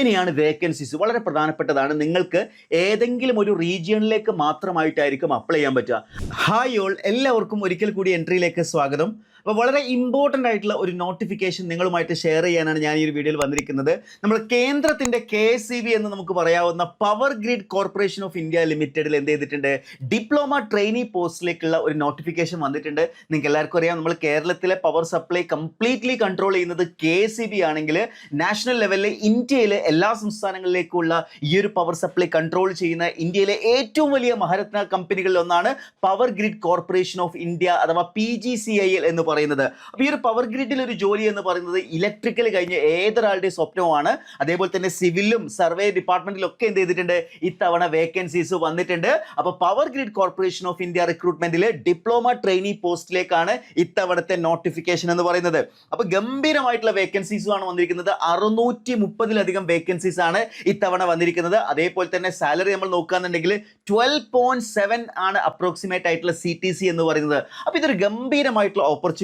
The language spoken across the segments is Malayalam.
ഇനിയാണ് വേക്കൻസീസ്. വളരെ പ്രധാനപ്പെട്ടതാണ്. നിങ്ങൾക്ക് ഏതെങ്കിലും ഒരു റീജിയണിലേക്ക് മാത്രമായിട്ടായിരിക്കും അപ്ലൈ ചെയ്യാൻ പറ്റുക. ഹായ് ഓൾ, എല്ലാവർക്കും ഒരിക്കൽ കൂടി എൻട്രിയിലേക്ക് സ്വാഗതം. അപ്പോൾ വളരെ ഇമ്പോർട്ടൻ്റ് ആയിട്ടുള്ള ഒരു നോട്ടിഫിക്കേഷൻ നിങ്ങളുമായിട്ട് ഷെയർ ചെയ്യാനാണ് ഞാൻ ഈ ഒരു വീഡിയോയിൽ വന്നിരിക്കുന്നത്. നമ്മൾ കേന്ദ്രത്തിൻ്റെ KSEB എന്ന് നമുക്ക് പറയാവുന്ന power grid corporation of India ലിമിറ്റഡിൽ എന്ത് ചെയ്തിട്ടുണ്ട്, ഡിപ്ലോമ ട്രെയിനി പോസ്റ്റിലേക്കുള്ള ഒരു നോട്ടിഫിക്കേഷൻ വന്നിട്ടുണ്ട്. നിങ്ങൾക്ക് എല്ലാവർക്കും അറിയാം, നമ്മൾ കേരളത്തിലെ പവർ സപ്ലൈ കംപ്ലീറ്റ്ലി കൺട്രോൾ ചെയ്യുന്നത് KSEB ആണെങ്കിൽ, നാഷണൽ ലെവലിൽ ഇന്ത്യയിലെ എല്ലാ സംസ്ഥാനങ്ങളിലേക്കുള്ള ഈ ഒരു പവർ സപ്ലൈ കൺട്രോൾ ചെയ്യുന്ന ഇന്ത്യയിലെ ഏറ്റവും വലിയ മഹാരത്ന കമ്പനികളിൽ ഒന്നാണ് power grid corporation of India അഥവാ PGCIL എന്ന് പറയുന്നത്. അപ്പോൾ ഈ ഒരു പവർ ഗ്രിഡിൽ ഒരു ജോലി എന്ന് പറയുന്നത് ഇലക്ട്രിക്കൽ കഴിഞ്ഞ് ഏതൊരാളുടെ സ്വപ്നവുമാണ്. അതേപോലെ തന്നെ സിവിലും സർവേ ഡിപ്പാർട്ട്മെന്റിലും ഒക്കെ എന്ത് ചെയ്തിട്ടുണ്ട്, ഇത്തവണ വേക്കൻസീസ് വന്നിട്ടുണ്ട്. അപ്പോൾ power grid corporation of India റിക്രൂട്ട്മെന്റിൽ ഡിപ്ലോമ ട്രെയിനി പോസ്റ്റിലേക്കാണ് ഇത്തവണത്തെ നോട്ടിഫിക്കേഷൻ എന്ന് പറയുന്നത്. അപ്പോൾ ഗംഭീരമായിട്ടുള്ള വേക്കൻസീസുമാണ് വന്നിരിക്കുന്നത്. 630-ലധികം വേക്കൻസീസ് ആണ് ഇത്തവണ വന്നിരിക്കുന്നത്. അതേപോലെ തന്നെ സാലറി നമ്മൾ നോക്കുകയാണെന്നുണ്ടെങ്കിൽ 12.7 ആണ് അപ്രോക്സിമേറ്റ് ആയിട്ടുള്ള CTC എന്ന് പറയുന്നത്. അപ്പോൾ ഇതൊരു ഗംഭീരമായിട്ടുള്ള ഓപ്പർച്യൂണിറ്റിയാണ്.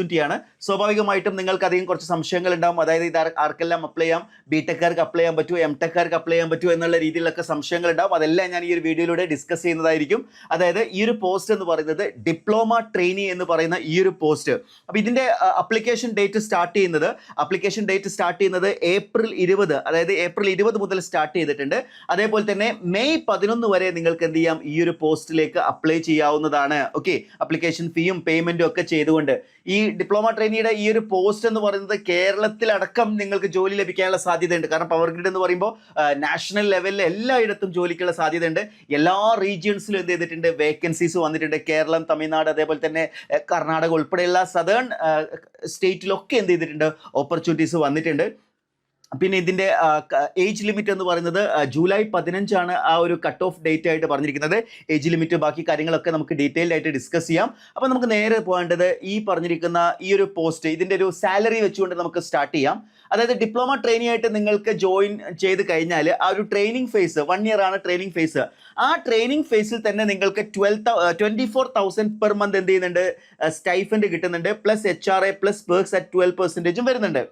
സ്വാഭാവികമായിട്ടും നിങ്ങൾക്ക് അധികം കുറച്ച് സംശയങ്ങൾ ഉണ്ടാവും. അതായത് ഇത് ആർക്കെല്ലാം അപ്ലൈ ചെയ്യാം, BTechകാർക്ക് അപ്ലൈ ചെയ്യാൻ പറ്റുമോ, MTechകാർക്ക് അപ്ലൈ ചെയ്യാൻ പറ്റുമോ എന്നുള്ള രീതിയിലൊക്കെ സംശയങ്ങൾ ഉണ്ടാവും. അതെല്ലാം ഞാൻ ഈ ഒരു വീഡിയോയിലൂടെ ഡിസ്കസ് ചെയ്യുന്നതായിരിക്കും. അതായത് ഈ ഒരു പോസ്റ്റ് എന്ന് പറയുന്നത് ഡിപ്ലോമ ട്രെയിനി എന്ന് പറയുന്ന ഈ ഒരു പോസ്റ്റ്. അപ്പോൾ ഇതിൻ്റെ അപ്ലിക്കേഷൻ ഡേറ്റ് സ്റ്റാർട്ട് ചെയ്യുന്നത് ഏപ്രിൽ 20, അതായത് ഏപ്രിൽ 20 മുതൽ സ്റ്റാർട്ട് ചെയ്തിട്ടുണ്ട്. അതേപോലെ തന്നെ മെയ് 11 വരെ നിങ്ങൾക്ക് എന്ത് ചെയ്യാം, ഈ ഒരു പോസ്റ്റിലേക്ക് അപ്ലൈ ചെയ്യാവുന്നതാണ്. ഓക്കെ, അപ്ലിക്കേഷൻ ഫീയും പേയ്മെന്റും ഒക്കെ ചെയ്തുകൊണ്ട് ഈ ഡിപ്ലോമ ട്രെയിനിയുടെ ഈ ഒരു പോസ്റ്റ് എന്ന് പറയുന്നത് കേരളത്തിലടക്കം നിങ്ങൾക്ക് ജോലി ലഭിക്കാനുള്ള സാധ്യതയുണ്ട്. കാരണം പവർ ഗ്രിഡ് എന്ന് പറയുമ്പോൾ നാഷണൽ ലെവലിൽ എല്ലായിടത്തും ജോലിക്കുള്ള സാധ്യതയുണ്ട്. എല്ലാ റീജിയൻസിലും എന്ത് ചെയ്തിട്ടുണ്ട്, വേക്കൻസീസ് വന്നിട്ടുണ്ട്. കേരളം, തമിഴ്നാട്, അതേപോലെ തന്നെ കർണാടക ഉൾപ്പെടെയുള്ള സദേൺ സ്റ്റേറ്റിലൊക്കെ എന്ത് ചെയ്തിട്ടുണ്ട്, ഓപ്പർച്യൂണിറ്റീസ് വന്നിട്ടുണ്ട്. പിന്നെ ഇതിൻ്റെ ഏജ് ലിമിറ്റ് എന്ന് പറയുന്നത് ജൂലൈ 15 ആ ഒരു കട്ട് ഓഫ് ഡേറ്റ് ആയിട്ട് പറഞ്ഞിരിക്കുന്നത്. ഏജ് ലിമിറ്റ് ബാക്കി കാര്യങ്ങളൊക്കെ നമുക്ക് ഡീറ്റെയിൽഡ് ആയിട്ട് ഡിസ്കസ് ചെയ്യാം. അപ്പോൾ നമുക്ക് നേരെ പോകേണ്ടത് ഈ പറഞ്ഞിരിക്കുന്ന ഈ ഒരു പോസ്റ്റ്, ഇതിൻ്റെ ഒരു സാലറി വെച്ചുകൊണ്ട് നമുക്ക് സ്റ്റാർട്ട് ചെയ്യാം. അതായത് ഡിപ്ലോമ ട്രെയിനി ആയിട്ട് നിങ്ങൾക്ക് ജോയിൻ ചെയ്ത് കഴിഞ്ഞാൽ ആ ഒരു ട്രെയിനിങ് ഫേസ് 1 ഇയർ ആണ് ട്രെയിനിങ് ഫേസ്. ആ ട്രെയിനിങ് ഫേസിൽ തന്നെ നിങ്ങൾക്ക് 24,000 പെർ മന്ത് എന്ത് ചെയ്യുന്നുണ്ട്, സ്റ്റൈഫൻഡ് കിട്ടുന്നുണ്ട്. Plus HRA plus perks at 12% വരുന്നുണ്ട്.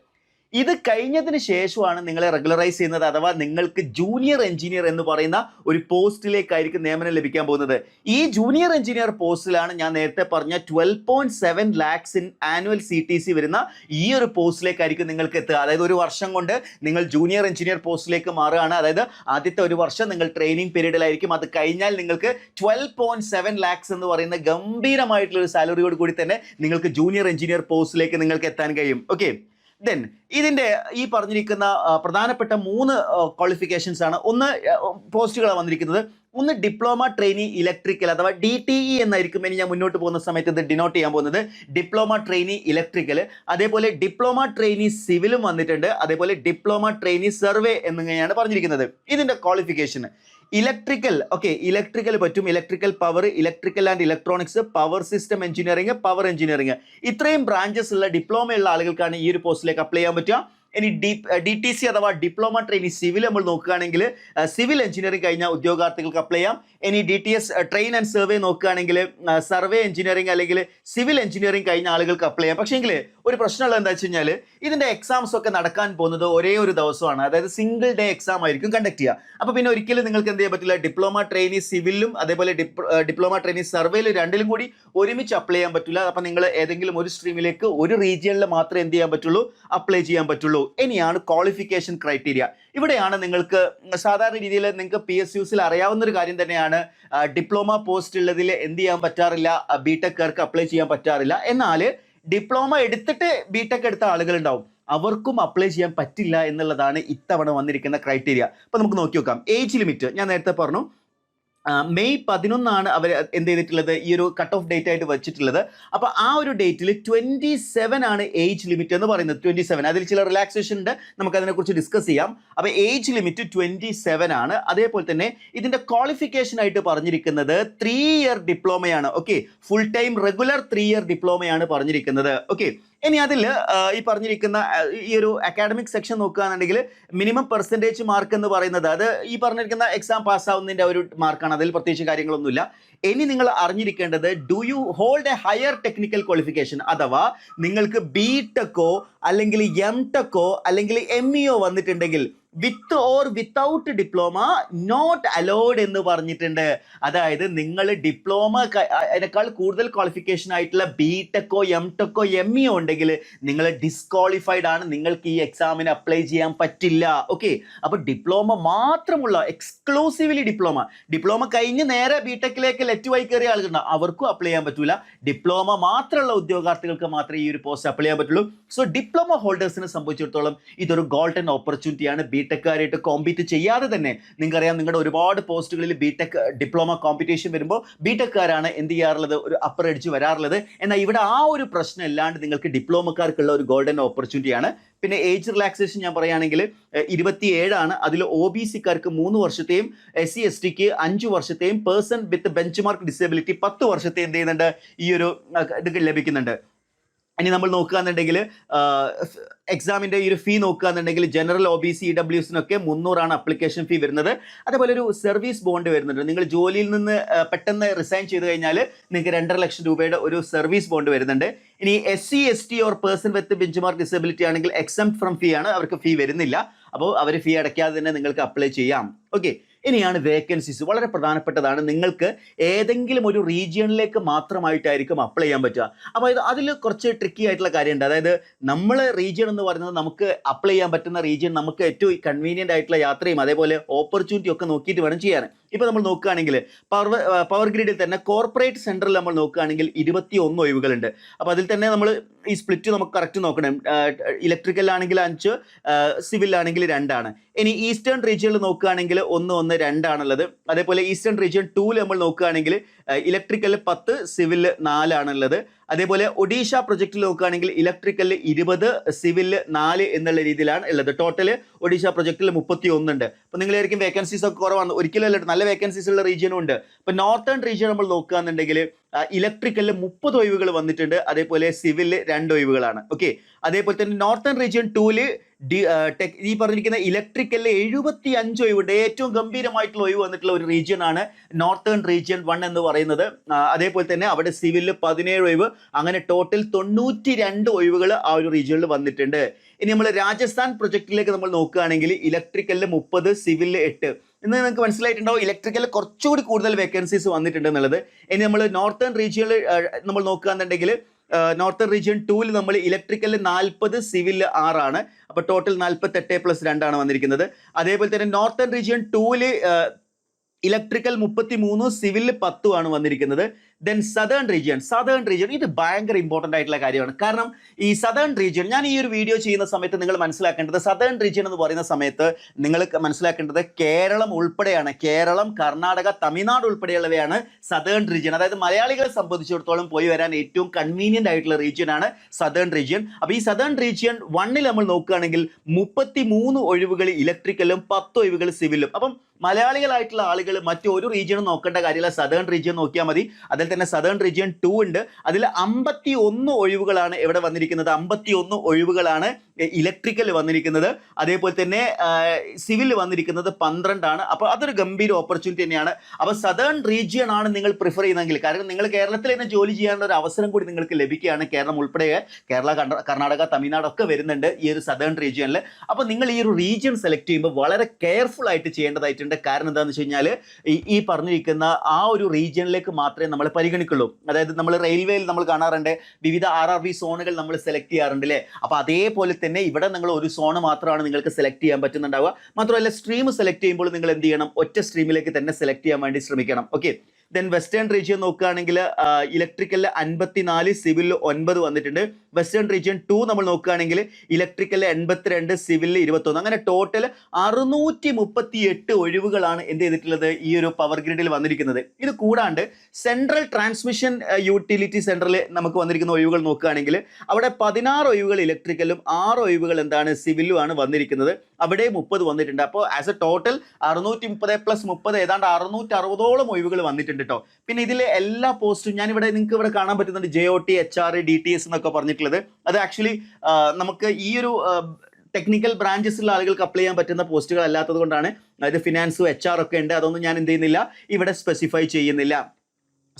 ഇത് കഴിഞ്ഞതിന് ശേഷമാണ് നിങ്ങളെ റെഗുലറൈസ് ചെയ്യുന്നത്. അഥവാ നിങ്ങൾക്ക് ജൂനിയർ എഞ്ചിനീയർ എന്ന് പറയുന്ന ഒരു പോസ്റ്റിലേക്കായിരിക്കും നിയമനം ലഭിക്കാൻ പോകുന്നത്. ഈ ജൂനിയർ എഞ്ചിനീയർ പോസ്റ്റിലാണ് ഞാൻ നേരത്തെ പറഞ്ഞ 12.7 lakhs ഇൻ ആനുവൽ CTC വരുന്ന ഈ ഒരു പോസ്റ്റിലേക്കായിരിക്കും നിങ്ങൾക്ക് എത്തുക. അതായത് ഒരു വർഷം കൊണ്ട് നിങ്ങൾ ജൂനിയർ എഞ്ചിനീയർ പോസ്റ്റിലേക്ക് മാറുകയാണ്. അതായത് ആദ്യത്തെ ഒരു വർഷം നിങ്ങൾ ട്രെയിനിങ് പീരീഡിലായിരിക്കും. അത് കഴിഞ്ഞാൽ നിങ്ങൾക്ക് 12.7 lakhs എന്ന് പറയുന്ന ഗംഭീരമായിട്ടുള്ള ഒരു സാലറിയോട് കൂടി തന്നെ നിങ്ങൾക്ക് ജൂനിയർ എഞ്ചിനീയർ പോസ്റ്റിലേക്ക് നിങ്ങൾക്ക് എത്താൻ കഴിയും. ഓക്കെ, ദെൻ ഇതിൻ്റെ ഈ പറഞ്ഞിരിക്കുന്ന പ്രധാനപ്പെട്ട 3 ക്വാളിഫിക്കേഷൻസ് ആണ്. പോസ്റ്റുകളാണ് വന്നിരിക്കുന്നത്. ഒന്ന് ഡിപ്ലോമ ട്രെയിനി ഇലക്ട്രിക്കൽ അഥവാ DTE എന്നായിരിക്കും ഇനി ഞാൻ മുന്നോട്ട് പോകുന്ന സമയത്ത് ഇത് ഡിനോട്ട് ചെയ്യാൻ പോകുന്നത്. ഡിപ്ലോമ ട്രെയിനി ഇലക്ട്രിക്കൽ, അതേപോലെ ഡിപ്ലോമ ട്രെയിനി സിവിലും വന്നിട്ടുണ്ട്. അതേപോലെ ഡിപ്ലോമ ട്രെയിനി സർവേ എന്നിങ്ങനെയാണ് പറഞ്ഞിരിക്കുന്നത്. ഇതിൻ്റെ ക്വാളിഫിക്കേഷൻ ഇലക്ട്രിക്കൽ, ഓക്കെ, ഇലക്ട്രിക്കൽ പറ്റും, electrical power, electrical and electronics, power system engineering, power engineering, ഇത്രയും ബ്രാഞ്ചസ് ഉള്ള ഡിപ്ലോമയുള്ള ആളുകൾക്കാണ് ഈ ഒരു പോസ്റ്റിലേക്ക് അപ്ലൈ ചെയ്യാൻ പറ്റുക. ഇനി DTC അഥവാ ഡിപ്ലോമ ട്രെയിനി സിവിൽ നമ്മൾ നോക്കുകയാണെങ്കിൽ സിവിൽ എഞ്ചിനീയറിംഗ് കഴിഞ്ഞ ഉദ്യോഗാർത്ഥികൾക്ക് അപ്ലൈ ചെയ്യാം. ഇനി DTS ട്രെയിൻ ആൻഡ് സർവേ നോക്കുകയാണെങ്കിൽ സർവേ എഞ്ചിനീയറിംഗ് അല്ലെങ്കിൽ സിവിൽ എഞ്ചിനീയറിംഗ് കഴിഞ്ഞ ആളുകൾക്ക് അപ്ലൈ ചെയ്യാം. പക്ഷേങ്കിൽ ഒരു പ്രശ്നമുള്ളത് എന്താ വെച്ച് കഴിഞ്ഞാൽ ഇതിൻ്റെ എക്സാംസ് ഒക്കെ നടക്കാൻ പോകുന്നത് ഒരേ ഒരു ദിവസമാണ്. അതായത് സിംഗിൾ ഡേ എക്സാം ആയിരിക്കും കണ്ടക്ട് ചെയ്യുക. അപ്പോൾ പിന്നെ ഒരിക്കലും നിങ്ങൾക്ക് എന്ത് ചെയ്യാൻ പറ്റില്ല, ഡിപ്ലോമ ട്രെയിനി സിവിലും അതേപോലെ ഡിപ്ലോമ ട്രെയിനി സർവേയിലും രണ്ടിലും കൂടി ഒരുമിച്ച് അപ്ലൈ ചെയ്യാൻ പറ്റില്ല. അപ്പോൾ നിങ്ങൾ ഏതെങ്കിലും ഒരു സ്ട്രീമിലേക്ക് ഒരു റീജിയനിൽ മാത്രമേ എന്ത് ചെയ്യാൻ പറ്റുള്ളൂ, അപ്ലൈ ചെയ്യാൻ പറ്റുള്ളൂ. ഇനിയാണ് ക്വാളിഫിക്കേഷൻ ക്രൈറ്റീരിയ. ഇവിടെയാണ് നിങ്ങൾക്ക് സാധാരണ രീതിയിൽ നിങ്ങൾക്ക് PSUസിൽ അറിയാവുന്ന ഒരു കാര്യം തന്നെയാണ്, ഡിപ്ലോമ പോസ്റ്റ് ഉള്ളതിൽ എന്ത് ചെയ്യാൻ പറ്റാറില്ല, BTechകാർക്ക് അപ്ലൈ ചെയ്യാൻ പറ്റാറില്ല. എന്നാൽ ഡിപ്ലോമ എടുത്തിട്ട് BTech എടുത്ത ആളുകളുണ്ടാവും, അവർക്കും അപ്ലൈ ചെയ്യാൻ പറ്റില്ല എന്നുള്ളതാണ് ഇത്തവണ വന്നിരിക്കുന്ന ക്രൈറ്റീരിയ. അപ്പോൾ നമുക്ക് നോക്കി നോക്കാം. ഏജ് ലിമിറ്റ് ഞാൻ നേരത്തെ പറഞ്ഞു, മെയ് 11 അവർ എന്ത് ചെയ്തിട്ടുള്ളത്, ഈ ഒരു കട്ട് ഓഫ് ഡേറ്റ് ആയിട്ട് വെച്ചിട്ടുള്ളത്. അപ്പോൾ ആ ഒരു ഡേറ്റിൽ 27 ആണ് ഏജ് ലിമിറ്റ് എന്ന് പറയുന്നത്. 27, അതിൽ ചില റിലാക്സേഷൻ ഉണ്ട്, നമുക്കതിനെക്കുറിച്ച് ഡിസ്കസ് ചെയ്യാം. അപ്പോൾ ഏജ് ലിമിറ്റ് 27 ആണ്. അതേപോലെ തന്നെ ഇതിൻ്റെ ക്വാളിഫിക്കേഷൻ ആയിട്ട് പറഞ്ഞിരിക്കുന്നത് 3 ഇയർ ഡിപ്ലോമയാണ്. Okay, full time regular 3 year ഡിപ്ലോമയാണ് പറഞ്ഞിരിക്കുന്നത്. ഓക്കെ, ഇനി അതിൽ ഈ പറഞ്ഞിരിക്കുന്ന ഈ ഒരു അക്കാഡമിക് സെക്ഷൻ നോക്കുകയാണെന്നുണ്ടെങ്കിൽ മിനിമം പെർസെൻറ്റേജ് മാർക്ക് എന്ന് പറയുന്നത് അത് ഈ പറഞ്ഞിരിക്കുന്ന എക്സാം പാസ്സാവുന്നതിൻ്റെ ഒരു മാർക്കാണ്. അതിൽ പ്രത്യേകിച്ച് കാര്യങ്ങളൊന്നുമില്ല. ഇനി നിങ്ങൾ അറിഞ്ഞിരിക്കേണ്ടത്, do you hold a higher technical qualification, അഥവാ നിങ്ങൾക്ക് BTechോ അല്ലെങ്കിൽ MTechോ അല്ലെങ്കിൽ MEO വന്നിട്ടുണ്ടെങ്കിൽ with or without diploma not allowed എന്ന് പറഞ്ഞിട്ടുണ്ട്. അതായത് നിങ്ങൾ ഡിപ്ലോമ അതിനേക്കാൾ കൂടുതൽ ക്വാളിഫിക്കേഷൻ ആയിട്ടുള്ള ബിടെക്കോ എംടെക്കോ എംഇഒ ഉണ്ടെങ്കിൽ നിങ്ങൾ ഡിസ്ക്വാളിഫൈഡ് ആണ്, നിങ്ങൾക്ക് ഈ എക്സാമിന് അപ്ലൈ ചെയ്യാൻ പറ്റില്ല. ഓക്കെ, അപ്പോൾ ഡിപ്ലോമ മാത്രമുള്ള എക്സ്ക്ലൂസീവ്ലി ഡിപ്ലോമ കഴിഞ്ഞ് നേരെ ബിടെക്കിലേക്ക് ലെറ്റ് വൈ കയറിയ ആളുകളുണ്ടാവും, അവർക്കും അപ്ലൈ ചെയ്യാൻ പറ്റില്ല. ഡിപ്ലോമ മാത്രമുള്ള ഉദ്യോഗാർത്ഥികൾക്ക് മാത്രമേ ഈ ഒരു പോസ്റ്റ് അപ്ലൈ ചെയ്യാൻ പറ്റുള്ളൂ. സോ ഡിപ്ലോമ ഹോൾഡേഴ്സിനെ സംബന്ധിച്ചിടത്തോളം ഇതൊരു ഗോൾഡൻ ഓപ്പർച്യൂണിറ്റിയാണ്. ബിടെക്കാരായിട്ട് കോമ്പീറ്റ് ചെയ്യാതെ തന്നെ നിങ്ങൾക്കറിയാം, നിങ്ങളുടെ ഒരുപാട് പോസ്റ്റുകളിൽ ബിടെക് ഡിപ്ലോമ കോമ്പറ്റീഷൻ വരുമ്പോൾ ബിടെക്കാരാണ് എന്ത് ചെയ്യാറുള്ളത്, ഒരു അപ്പർ എഡ്ജ് വരാറുള്ളത്. എന്നാൽ ഇവിടെ ആ ഒരു പ്രശ്നം ഇല്ലാണ്ട് നിങ്ങൾക്ക് ഡിപ്ലോമക്കാർക്കുള്ള ഒരു ഗോൾഡൻ ഓപ്പർച്യൂണിറ്റിയാണ്. പിന്നെ ഏജ് റിലാക്സേഷൻ ഞാൻ പറയുകയാണെങ്കിൽ 27 അതിൽ OBC-ക്കാർക്ക് 3 വർഷത്തെയും SC/ST-ക്ക് 5 വർഷത്തെയും person with benchmark disability 10 വർഷത്തെ എന്ത് ചെയ്യുന്നുണ്ട്, ഈ ഒരു ഇത് ലഭിക്കുന്നുണ്ട്. ഇനി നമ്മൾ നോക്കുകയാണെന്നുണ്ടെങ്കിൽ എക്സാമിൻ്റെ ഈ ഒരു ഫീ നോക്കുകയാണെന്നുണ്ടെങ്കിൽ ജനറൽ OBC EWSനൊക്കെ 300 അപ്ലിക്കേഷൻ ഫീ വരുന്നത്. അതേപോലെ ഒരു സർവീസ് ബോണ്ട് വരുന്നുണ്ട്. നിങ്ങൾ ജോലിയിൽ നിന്ന് പെട്ടെന്ന് റിസൈൻ ചെയ്ത് കഴിഞ്ഞാൽ നിങ്ങൾക്ക് 2.5 ലക്ഷം രൂപയുടെ ഒരു സർവീസ് ബോണ്ട് വരുന്നുണ്ട്. ഇനി SC/ST or person with bench mark disability ആണെങ്കിൽ എക്സംപ്റ്റ് ഫ്രം ഫീ ആണ്, അവർക്ക് ഫീ വരുന്നില്ല. അപ്പോൾ അവർ ഫീ അടയ്ക്കാതെ തന്നെ നിങ്ങൾക്ക് അപ്ലൈ ചെയ്യാം. ഓക്കെ, ഇനിയാണ് വേക്കൻസീസ്. വളരെ പ്രധാനപ്പെട്ടതാണ്. നിങ്ങൾക്ക് ഏതെങ്കിലും ഒരു റീജിയണിലേക്ക് മാത്രമായിട്ടായിരിക്കും അപ്ലൈ ചെയ്യാൻ പറ്റുക. അപ്പോൾ അതിൽ കുറച്ച് ട്രിക്കി ആയിട്ടുള്ള കാര്യമുണ്ട്. അതായത് നമ്മൾ റീജിയൺ എന്ന് പറയുന്നത് നമുക്ക് അപ്ലൈ ചെയ്യാൻ പറ്റുന്ന റീജിയൻ നമുക്ക് ഏറ്റവും കൺവീനിയൻ്റ് ആയിട്ടുള്ള യാത്രയും അതേപോലെ ഓപ്പർച്യൂണിറ്റി ഒക്കെ നോക്കിയിട്ട് വേണം ചെയ്യാൻ. ഇപ്പോൾ നമ്മൾ നോക്കുകയാണെങ്കിൽ പവർ ഗ്രിഡിൽ തന്നെ കോർപ്പറേറ്റ് സെൻറ്ററിൽ നമ്മൾ നോക്കുകയാണെങ്കിൽ 21 ഒഴിവുകളുണ്ട്. അപ്പോൾ അതിൽ തന്നെ നമ്മൾ ഈ സ്പ്ലിറ്റ് നമുക്ക് കറക്റ്റ് നോക്കണം. ഇലക്ട്രിക്കലാണെങ്കിൽ 5, സിവിലാണെങ്കിൽ 2 ആണ്. ഇനി ഈസ്റ്റേൺ റീജിയനിൽ നോക്കുകയാണെങ്കിൽ 1, 1, 2 ആണുള്ളത്. അതേപോലെ ഈസ്റ്റേൺ റീജിയൻ 2 നമ്മൾ നോക്കുകയാണെങ്കിൽ ഇലക്ട്രിക്കലിൽ 10, സിവിൽ 4 ആണുള്ളത്. അതേപോലെ ഒഡീഷ പ്രൊജക്റ്റിൽ നോക്കുകയാണെങ്കിൽ ഇലക്ട്രിക്കലിൽ 20, സിവിൽ 4 എന്നുള്ള രീതിയിലാണ് ഉള്ളത്. ടോട്ടൽ ഒഡീഷ പ്രൊജക്റ്റിൽ 31 ഉണ്ട്. അപ്പോൾ നിങ്ങളായിരിക്കും വേക്കൻസീസ് ഒക്കെ കുറവാണ്. ഒരിക്കലും അല്ല, നല്ല വേക്കൻസീസ് ഉള്ള റീജിയനും ഉണ്ട്. ഇപ്പോൾ നോർത്തേൺ റീജിയൻ നമ്മൾ നോക്കുകയാണെന്നുണ്ടെങ്കിൽ ഇലക്ട്രിക്കലിൽ 30 ഒഴിവുകൾ വന്നിട്ടുണ്ട്. അതേപോലെ സിവിൽ 2 ഒഴിവുകളാണ്. ഓക്കെ, അതേപോലെ തന്നെ നോർത്തേൺ റീജിയൻ 2 ഈ പറഞ്ഞിരിക്കുന്ന ഇലക്ട്രിക്കലിൽ 75 ഒഴിവുണ്ട്. ഏറ്റവും ഗംഭീരമായിട്ടുള്ള ഒഴിവ് വന്നിട്ടുള്ള ഒരു റീജിയൻ ആണ് നോർത്തേൺ റീജിയൻ 1 എന്ന് പറയുന്നത്. അതേപോലെ തന്നെ അവിടെ സിവിലിൽ 17 ഒഴിവ്, അങ്ങനെ ടോട്ടൽ 92 ഒഴിവുകൾ ആ ഒരു റീജിയനിൽ വന്നിട്ടുണ്ട്. ഇനി നമ്മൾ രാജസ്ഥാൻ പ്രൊജക്റ്റിലേക്ക് നമ്മൾ നോക്കുകയാണെങ്കിൽ ഇലക്ട്രിക്കലിൽ 30, സിവിലിൽ 8. ഇന്ന് നിങ്ങൾക്ക് മനസ്സിലായിട്ടുണ്ടാവും ഇലക്ട്രിക്കലിൽ കുറച്ചുകൂടി കൂടുതൽ വേക്കൻസീസ് വന്നിട്ടുണ്ട് എന്നുള്ളത്. ഇനി നമ്മൾ നോർത്തേൺ റീജിയനിൽ നമ്മൾ നോക്കുകയാണെന്നുണ്ടെങ്കിൽ നോർത്തേൺ റീജിയൻ 2 നമ്മൾ ഇലക്ട്രിക്കലിൽ 40, സിവിൽ 6 ആണ്. അപ്പോൾ ടോട്ടൽ 48 + 2 ആണ് വന്നിരിക്കുന്നത്. അതേപോലെ തന്നെ നോർത്തേൺ റീജിയൻ 2 ഇലക്ട്രിക്കൽ 33, സിവിൽ 10 ആണ് വന്നിരിക്കുന്നത്. ദെൻ സദേൺ റീജിയൻ ഇത് ഭയങ്കര ഇമ്പോർട്ടൻ്റ് ആയിട്ടുള്ള കാര്യമാണ്. കാരണം ഈ സദേൺ റീജിയൻ ഞാൻ ഈ ഒരു വീഡിയോ ചെയ്യുന്ന സമയത്ത് നിങ്ങൾ മനസ്സിലാക്കേണ്ടത്, സദേൺ റീജിയൻ എന്ന് പറയുന്ന സമയത്ത് നിങ്ങൾ മനസ്സിലാക്കേണ്ടത് കേരളം ഉൾപ്പെടെയാണ്. കേരളം, കർണാടക, തമിഴ്നാട് ഉൾപ്പെടെയുള്ളവയാണ് സദേൺ റീജിയൻ. അതായത് മലയാളികളെ സംബന്ധിച്ചിടത്തോളം പോയി വരാൻ ഏറ്റവും കൺവീനിയൻ്റ് ആയിട്ടുള്ള റീജിയൻ ആണ് സദേൺ റീജിയൻ. അപ്പോൾ ഈ സദേൺ റീജിയൻ 1 നമ്മൾ നോക്കുകയാണെങ്കിൽ 33 ഒഴിവുകൾ ഇലക്ട്രിക്കലും 10 ഒഴിവുകൾ സിവിലും. അപ്പം മലയാളികളായിട്ടുള്ള ആളുകൾ മറ്റൊരു റീജിയനും നോക്കേണ്ട കാര്യമില്ല, സദേൺ റീജിയൻ നോക്കിയാൽ മതി. അതിൽ തന്നെ സദേൺ റീജിയൻ 2 ഉണ്ട്. അതിൽ 51 ഒഴിവുകളാണ് ഇവിടെ വന്നിരിക്കുന്നത്. 51 ഒഴിവുകളാണ് ഇലക്ട്രിക്കൽ വന്നിരിക്കുന്നത്. അതേപോലെ തന്നെ സിവിൽ വന്നിരിക്കുന്നത് 12 ആണ്. അപ്പോൾ അതൊരു ഗംഭീര ഓപ്പർച്യൂണിറ്റി തന്നെയാണ്. അപ്പോൾ സദേൺ റീജിയൻ ആണ് നിങ്ങൾ പ്രിഫർ ചെയ്യുന്നതെങ്കിൽ, കാരണം നിങ്ങൾ കേരളത്തിൽ തന്നെ ജോലി ചെയ്യാനുള്ള ഒരു അവസരം കൂടി നിങ്ങൾക്ക് ലഭിക്കുകയാണ്. കേരളം ഉൾപ്പെടെ കേരള, കർണാടക, തമിഴ്നാട് ഒക്കെ വരുന്നുണ്ട് ഈ ഒരു സദേൺ റീജിയനിൽ. അപ്പോൾ നിങ്ങൾ ഈ ഒരു റീജിയൻ സെലക്ട് ചെയ്യുമ്പോൾ വളരെ കെയർഫുൾ ആയിട്ട് ചെയ്യേണ്ടതായിട്ടുണ്ട്. കാരണം എന്താണെന്ന് വെച്ച് കഴിഞ്ഞാൽ ഈ പറഞ്ഞിരിക്കുന്ന ആ ഒരു റീജിയനിലേക്ക് മാത്രമേ നമ്മൾ പരിഗണിക്കുള്ളൂ. അതായത് നമ്മൾ റെയിൽവേയിൽ നമ്മൾ കാണാറുണ്ട് വിവിധ RRB സോണുകൾ നമ്മൾ സെലക്ട് ചെയ്യാറുണ്ട് അല്ലേ. അപ്പോൾ അതേപോലെ തന്നെ ഇവിടെ നിങ്ങൾ ഒരു സോണ് മാത്രമാണ് നിങ്ങൾക്ക് സെലക്ട് ചെയ്യാൻ പറ്റുന്നുണ്ടാവുക. മാത്രമല്ല സ്ട്രീം സെലക്ട് ചെയ്യുമ്പോൾ നിങ്ങൾ എന്ത് ചെയ്യണം, ഒറ്റ സ്ട്രീമിലേക്ക് തന്നെ സെലക്ട് ചെയ്യാൻ വേണ്ടി ശ്രമിക്കണം. ഓക്കെ, ദെൻ വെസ്റ്റേൺ റീജിയൻ നോക്കുകയാണെങ്കിൽ ഇലക്ട്രിക്കലിൽ 54, സിവിലിൽ 9 വന്നിട്ടുണ്ട്. വെസ്റ്റേൺ റീജിയൻ 2 നമ്മൾ നോക്കുകയാണെങ്കിൽ ഇലക്ട്രിക്കലിൽ 82, സിവിലിൽ 21. അങ്ങനെ ടോട്ടൽ 638 ഒഴിവുകളാണ് എന്ത് ചെയ്തിട്ടുള്ളത് ഈ ഒരു പവർ ഗ്രിഡിൽ വന്നിരിക്കുന്നത്. ഇത് കൂടാണ്ട് സെൻട്രൽ ട്രാൻസ്മിഷൻ യൂട്ടിലിറ്റി സെൻറ്ററിൽ നമുക്ക് വന്നിരിക്കുന്ന ഒഴിവുകൾ നോക്കുകയാണെങ്കിൽ അവിടെ 16 ഒഴിവുകൾ ഇലക്ട്രിക്കലും 6 ഒഴിവുകൾ എന്താണ് സിവിലുമാണ് വന്നിരിക്കുന്നത്. അവിടെ 30 വന്നിട്ടുണ്ട്. അപ്പോൾ ആസ് എ ടോട്ടൽ 630 + 30 ഏതാണ്ട് 660ഓളം ഒഴിവുകൾ വന്നിട്ടുണ്ട് കേട്ടോ. പിന്നെ ഇതിലെ എല്ലാ പോസ്റ്റും ഞാനിവിടെ നിങ്ങൾക്ക് ഇവിടെ കാണാൻ പറ്റുന്നുണ്ട്. JOT, HR, DTS എന്നൊക്കെ പറഞ്ഞിട്ടുള്ളത്. അത് ആക്ച്വലി നമുക്ക് ഈ ഒരു ടെക്നിക്കൽ ബ്രാഞ്ചസിലുള്ള ആളുകൾക്ക് അപ്ലൈ ചെയ്യാൻ പറ്റുന്ന പോസ്റ്റുകൾ അല്ലാത്തത് കൊണ്ടാണ്. അതായത് ഫിനാൻസും HR ഒക്കെ ഉണ്ട്. അതൊന്നും ഞാൻ എന്ത് ചെയ്യുന്നില്ല, ഇവിടെ സ്പെസിഫൈ ചെയ്യുന്നില്ല.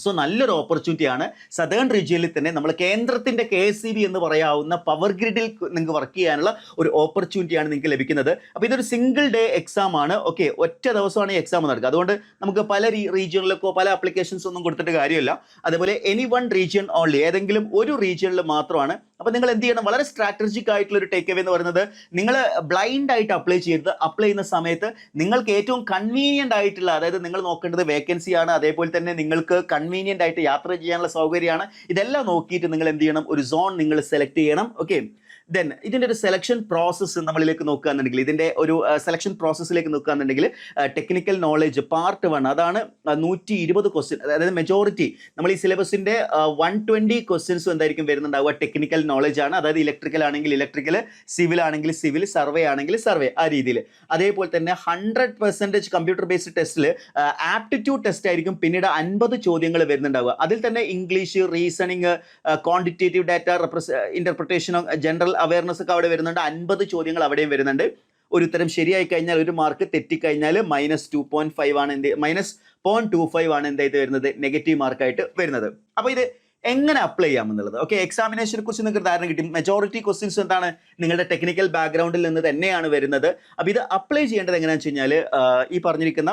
സോ നല്ലൊരു ഓപ്പർച്യൂണിറ്റിയാണ്. സദേൺ റീജിയനിൽ തന്നെ നമ്മൾ കേന്ദ്രത്തിൻ്റെ KSEB എന്ന് പറയാവുന്ന പവർ ഗ്രിഡിൽ നിങ്ങൾക്ക് വർക്ക് ചെയ്യാനുള്ള ഒരു ഓപ്പർച്യൂണിറ്റിയാണ് നിങ്ങൾക്ക് ലഭിക്കുന്നത്. അപ്പോൾ ഇതൊരു സിംഗിൾ ഡേ എക്സാം ആണ്. ഓക്കെ, ഒറ്റ ദിവസമാണ് ഈ എക്സാം നടക്കുക. അതുകൊണ്ട് നമുക്ക് പല റീജിയണിലേക്കോ പല ആപ്ലിക്കേഷൻസ് ഒന്നും കൊടുത്തിട്ട് കാര്യമില്ല. അതേപോലെ എനി വൺ റീജിയൻ ഓൺലി, ഏതെങ്കിലും ഒരു റീജിയണിൽ മാത്രമാണ്. അപ്പോൾ നിങ്ങൾ എന്ത് ചെയ്യണം, വളരെ സ്ട്രാറ്റജിക് ആയിട്ടുള്ള ഒരു ടേക്ക് അവേ എന്ന് പറയുന്നത്, നിങ്ങൾ ബ്ലൈൻഡ് ആയിട്ട് അപ്ലൈ ചെയ്യരുത്. അപ്ലൈ ചെയ്യുന്ന സമയത്ത് നിങ്ങൾക്ക് ഏറ്റവും കൺവീനിയൻ്റ് ആയിട്ടുള്ള, അതായത് നിങ്ങൾ നോക്കേണ്ടത് വേക്കൻസിയാണ്, അതേപോലെ തന്നെ നിങ്ങൾക്ക് കൺവീനിയൻ്റ് ആയിട്ട് യാത്ര ചെയ്യാനുള്ള സൗകര്യമാണ്. ഇതെല്ലാം നോക്കിയിട്ട് നിങ്ങൾ എന്ത് ചെയ്യണം, ഒരു സോൺ നിങ്ങൾ സെലക്ട് ചെയ്യണം. ഓക്കെ, ദെൻ ഇതിൻ്റെ ഒരു സെലക്ഷൻ പ്രോസസ്സ് നമ്മളിലേക്ക് നോക്കുകയാണെന്നുണ്ടെങ്കിൽ, ഇതിൻ്റെ ഒരു സെലക്ഷൻ പ്രോസസ്സിലേക്ക് നോക്കുകയാണെന്നുണ്ടെങ്കിൽ ടെക്നിക്കൽ നോളേജ് പാർട്ട് 1 അതാണ് 120 ക്വസ്റ്റ്യൻ. അതായത് മെജോറിറ്റി നമ്മൾ ഈ സിലബസിൻ്റെ 120 ക്വസ്റ്റ്യൻസും എന്തായിരിക്കും വരുന്നുണ്ടാവുക, ടെക്നിക്കൽ നോളേജ് ആണ്. അതായത് ഇലക്ട്രിക്കൽ ആണെങ്കിൽ ഇലക്ട്രിക്കൽ, സിവിൽ ആണെങ്കിൽ സിവിൽ, സർവേ ആണെങ്കിൽ സർവേ, ആ രീതിയിൽ. അതേപോലെ തന്നെ 100% കമ്പ്യൂട്ടർ ബേസ്ഡ് ടെസ്റ്റിൽ ആപ്റ്റിറ്റ്യൂഡ് ടെസ്റ്റ് ആയിരിക്കും പിന്നീട് 50 ചോദ്യങ്ങൾ വരുന്നുണ്ടാവുക. അതിൽ തന്നെ English, reasoning, quantitative data interpretation, general awareness ഒക്കെ അവിടെ വരുന്നുണ്ട്. 50 ചോദ്യങ്ങൾ അവിടെയും വരുന്നുണ്ട്. ഒരു ഉത്തരം ശരിയായി കഴിഞ്ഞാൽ 1 മാർക്ക്, തെറ്റിക്കഴിഞ്ഞാൽ -2.5 ആണ് -0.25 ആണ് എന്തായിട്ട് വരുന്നത്, നെഗറ്റീവ് മാർക്കായിട്ട് വരുന്നത്. അപ്പോൾ ഇത് എങ്ങനെ അപ്ലൈ ചെയ്യാമെന്നുള്ളത്, ഓക്കെ, എക്സാമിനേഷനെ കുറിച്ച് നിങ്ങൾക്ക് ധാരണ കിട്ടി. മെജോറിറ്റി ക്വസ്റ്റ്യൻസ് എന്താണ്, നിങ്ങളുടെ ടെക്നിക്കൽ ബാക്ക്ഗ്രൗണ്ടിൽ നിന്ന് തന്നെയാണ് വരുന്നത്. അപ്പോൾ ഇത് അപ്ലൈ ചെയ്യേണ്ടത് എങ്ങനെയാണെന്ന് വെച്ച് കഴിഞ്ഞാൽ ഈ പറഞ്ഞിരിക്കുന്ന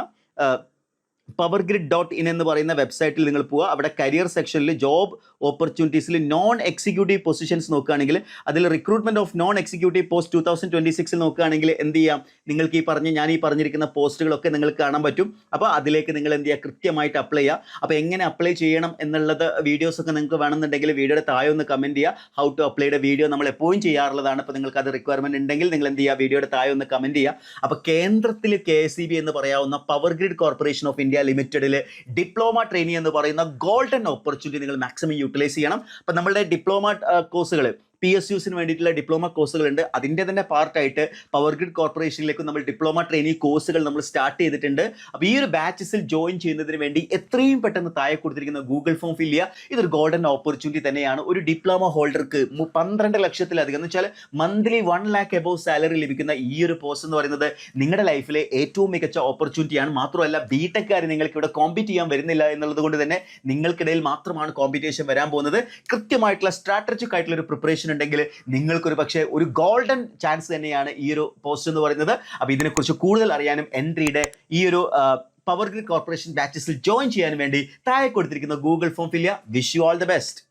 powergrid.in എന്ന് പറയുന്ന വെബ്സൈറ്റിൽ നിങ്ങൾ പോവുക. അവിടെ കരിയർ സെക്ഷനിൽ ജോബ് ഓപ്പർച്യൂണിറ്റീസിൽ നോൺ എക്സിക്യൂട്ടീവ് പൊസിഷൻസ് നോക്കുകയാണെങ്കിൽ അതിൽ recruitment of non executive post 2026 നോക്കുകയാണെങ്കിൽ എന്ത് ചെയ്യാം, നിങ്ങൾക്ക് ഞാൻ ഈ പറഞ്ഞിരിക്കുന്ന പോസ്റ്റുകളൊക്കെ നിങ്ങൾക്ക് കാണാൻ പറ്റും. അപ്പോൾ അതിലേക്ക് നിങ്ങൾ എന്ത് ചെയ്യുക, കൃത്യമായിട്ട് അപ്ലൈ ചെയ്യുക. അപ്പോൾ എങ്ങനെ അപ്ലൈ ചെയ്യണം എന്നുള്ളത് വീഡിയോസൊക്കെ നിങ്ങൾക്ക് വേണമെന്നുണ്ടെങ്കിൽ വീഡിയോയുടെ താഴെ ഒന്ന് കമൻറ്റ് ചെയ്യുക. ഹൗ ടു അപ്ലൈയുടെ വീഡിയോ നമ്മൾ എപ്പോഴും ചെയ്യാറുള്ളതാണ്. അപ്പോൾ നിങ്ങൾക്ക് അത് റിക്വയർമെൻറ്റ് ഉണ്ടെങ്കിൽ നിങ്ങൾ എന്ത് ചെയ്യുക, വീഡിയോയുടെ താഴെ ഒന്ന് കമൻറ്റ് ചെയ്യുക. അപ്പോൾ കേന്ദ്രത്തിൽ KSEB എന്ന് പറയാവുന്ന power grid corporation of India ലിമിറ്റഡിൽ ഡിപ്ലോമ ട്രെയിനി എന്ന് പറയുന്ന ഗോൾഡൻ ഓപ്പർച്യൂണിറ്റി നിങ്ങൾ മാക്സിമം യൂട്ടിലൈസ് ചെയ്യണം. അപ്പം നമ്മളുടെ ഡിപ്ലോമ കോഴ്സുകൾ PSUസിന് വേണ്ടിയിട്ടുള്ള ഡിപ്ലോമ കോഴ്സുകളുണ്ട്. അതിൻ്റെ തന്നെ പാർട്ടായിട്ട് പവർ ഗ്രിഡ് കോർപ്പറേഷനിലേക്ക് നമ്മൾ ഡിപ്ലോമ ട്രെയിനി കോഴ്സുകൾ നമ്മൾ സ്റ്റാർട്ട് ചെയ്തിട്ടുണ്ട്. അപ്പോൾ ഈ ഒരു ബാച്ചസിൽ ജോയിൻ ചെയ്യുന്നതിന് വേണ്ടി എത്രയും പെട്ടെന്ന് താഴെ കൊടുത്തിരിക്കുന്ന ഗൂഗിൾ ഫോം ഫില്ല് ചെയ്യുക. ഇതൊരു ഗോൾഡൻ ഓപ്പർച്യൂണിറ്റി തന്നെയാണ്. ഒരു ഡിപ്ലോമ ഹോൾഡർക്ക് 12 ലക്ഷത്തിലധികം എന്ന് വെച്ചാൽ മന്ത്ലി 1 lakh എബോവ് സാലറി ലഭിക്കുന്ന ഈ ഒരു പോസ്റ്റ് എന്ന് പറയുന്നത് നിങ്ങളുടെ ലൈഫിലെ ഏറ്റവും മികച്ച ഓപ്പർച്യൂണിറ്റിയാണ്. മാത്രമല്ല ബിടെക്കാർ നിങ്ങൾക്ക് ഇവിടെ കോമ്പീറ്റ് ചെയ്യാൻ വരുന്നില്ല എന്നുള്ളത് കൊണ്ട് തന്നെ നിങ്ങൾക്കിടയിൽ മാത്രമാണ് കോമ്പറ്റീഷൻ വരാൻ പോകുന്നത്. കൃത്യമായിട്ടുള്ള സ്ട്രാറ്റജിക് ആയിട്ടുള്ള ഒരു പ്രിപ്പറേഷൻ ഉണ്ടെങ്കിൽ നിങ്ങൾക്കൊരു പക്ഷേ ഒരു ഗോൾഡൻ ചാൻസ് തന്നെയാണ് ഈ ഒരു പോസ്റ്റ് എന്ന് പറയുന്നത്. അപ്പോൾ ഇതിനെക്കുറിച്ച് കൂടുതൽ അറിയാനും എൻട്രിയുടെ ഈ ഒരു പവർ ഗ്രിഡ് കോർപ്പറേഷൻ ബാച്ചസിൽ ജോയിൻ ചെയ്യാൻ വേണ്ടി താഴെ കൊടുത്തിരിക്കുന്ന ഗൂഗിൾ ഫോം ഫില്ല് ചെയ്യുക. Wish you all the best.